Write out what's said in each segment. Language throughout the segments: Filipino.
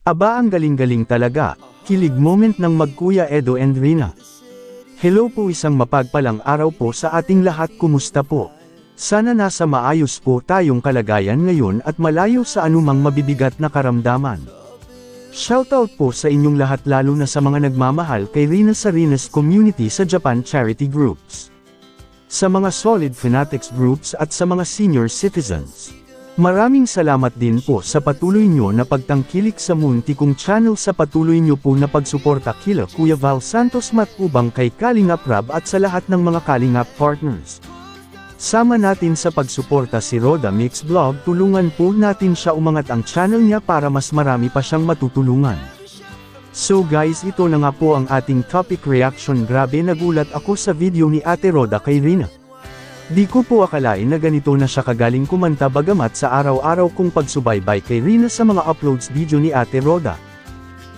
Aba, ang galing-galing talaga. Kilig moment ng Magkuya Edo and Rina. Hello po, isang mapagpalang araw po sa ating lahat, kumusta po? Sana nasa maayos po tayong kalagayan ngayon at malayo sa anumang mabibigat na karamdaman. Shoutout po sa inyong lahat, lalo na sa mga nagmamahal kay Rina sa Rina's community sa Japan charity groups. Sa mga solid fanatics groups at sa mga senior citizens. Maraming salamat din po sa patuloy nyo na pagtangkilik sa munti kong channel, sa patuloy nyo po na pagsuporta kila Kuya Val Santos Matubang, kay Kalingap Rab at sa lahat ng mga Kalingap partners. Sama natin sa pagsuporta si Roda Mix Vlog, tulungan po natin siya umangat ang channel niya para mas marami pa siyang matutulungan. So guys, ito na nga po ang ating topic reaction. Grabe, nagulat ako sa video ni Ate Roda kay Rina. Di ko po akalain na ganito na siya kagaling kumanta, bagamat sa araw-araw kong pagsubaybay kay Rina sa mga uploads video ni Ate Roda.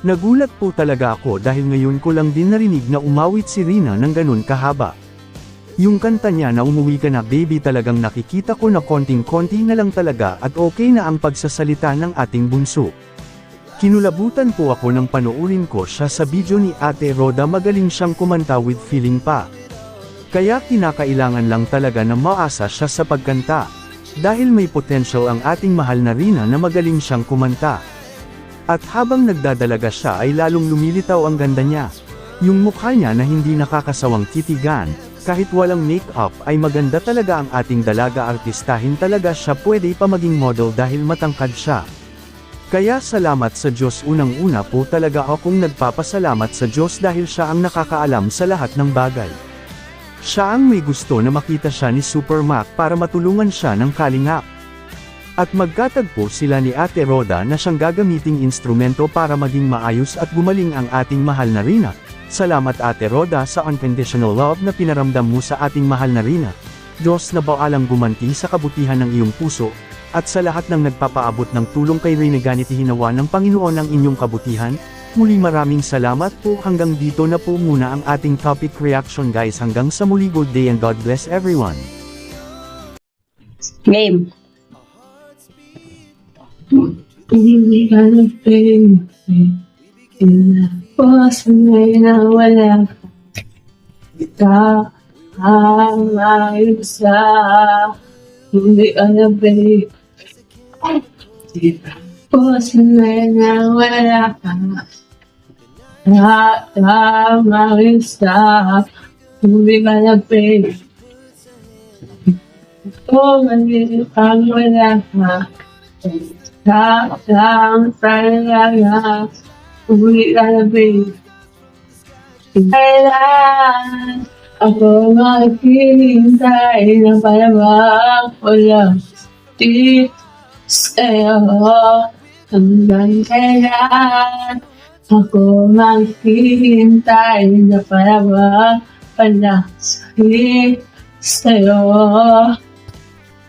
Nagulat po talaga ako dahil ngayon ko lang din narinig na umawit si Rina ng ganun kahaba. Yung kanta niya na Umuwi Ka Na Baby, talagang nakikita ko na konting-konti na lang talaga at okay na ang pagsasalita ng ating bunso. Kinulabutan po ako nang panoorin ko siya sa video ni Ate Roda, magaling siyang kumanta with feeling pa. Kaya kinakailangan lang talaga na maasa siya sa pagkanta. Dahil may potential ang ating mahal na Rina na magaling siyang kumanta. At habang nagdadalaga siya ay lalong lumilitaw ang ganda niya. Yung mukha niya na hindi nakakasawang titigan, kahit walang make-up, ay maganda talaga ang ating dalaga. Artistahin talaga siya, pwede pa maging model dahil matangkad siya. Kaya salamat sa Diyos, unang-una po talaga akong nagpapasalamat sa Diyos dahil siya ang nakakaalam sa lahat ng bagay. Siya ang may gusto na makita siya ni Super Mac para matulungan siya ng kalingap. At magkatagpo sila ni Ate Roda na siyang gagamiting instrumento para maging maayos at gumaling ang ating mahal na Rina. Salamat Ate Roda sa unconditional love na pinaramdam mo sa ating mahal na Rina. Diyos na baalang gumanti sa kabutihan ng iyong puso, at sa lahat ng nagpapaabot ng tulong kay Rina, ganit hinawa ng Panginoon ang inyong kabutihan. Muli maraming salamat po. Hanggang dito na po muna ang ating topic reaction guys. Hanggang sa muli, good day and God bless everyone. Game. Hindi ka na pwede, pinapos may nawala ka, ayos sa hindi ka na pwede, pinapos may nawala ka, ayos sa hindi ka na pwede, kung hindi ka wala ka. Sang talaga, uwi ka na babe. Kailan ako maghihintay na palabang wala di sa'yo. Hanggang kailan ako maghihintay na palabang wala di sa'yo.